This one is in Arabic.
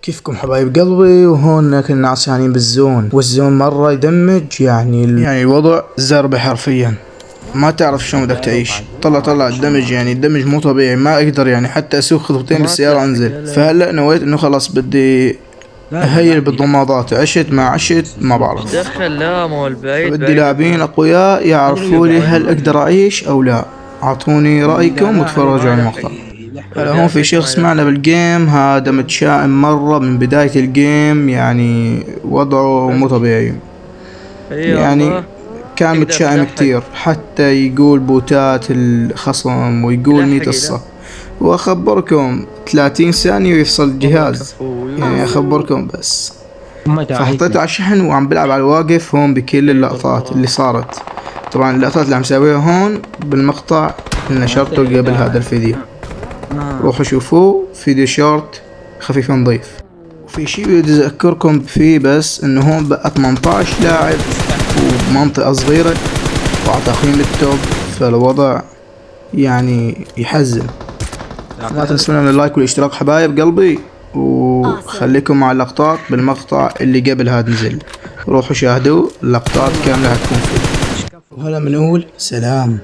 كيفكم حبايب قلبي؟ وهون كنا عصيانين بالزون، والزون مرة يدمج، يعني الوضع زربة حرفيا، ما تعرف شلون بدك تعيش. طلع الدمج، يعني الدمج مو طبيعي، ما اقدر يعني حتى اسوق خطوتين بالسيارة انزل. فهلا نويت انه خلاص بدي اهيل بالضمادات، عشت ما عشت ما بعرف. دخل لا ما هو البعيد بدي بعيد لاعبين وكذا. اقوياء يعرفوا لي هل اقدر اعيش او لا. اعطوني رايكم وتفرجوا على المقطع. هلا هون في شخص معنا بالجيم، هذا متشائم مرة من بداية الجيم، يعني وضعه مو طبيعي. اي يعني الله. كان تقدر متشائم تلحق كتير، حتى يقول بوتات الخصم ويقول 100 يلحق قصة. واخبركم 30 ثانية ويفصل الجهاز، يعني اخبركم بس. فحطيته على الشحن وعم بلعب على الواقف هون بكل اللقطات اللي صارت. طبعا اللقطات اللي عم ساويها هون بالمقطع اللي نشرته قبل هذا الفيديو، روحوا شوفوه، فيديو شورت خفيف نظيف. وفي شي بدي اذكركم فيه، بس انه هون بقى 18 لاعب وبمنطقة صغيرة وعلى تقييم التوب، فالوضع يعني يحزن. لا تنسونا من اللايك والاشتراك حبايب قلبي، وخليكم مع اللقطات بالمقطع اللي قبل هذا نزل. روحوا شاهدوا اللقطات كاملة هتكون فيه. وهلا بنقول سلام.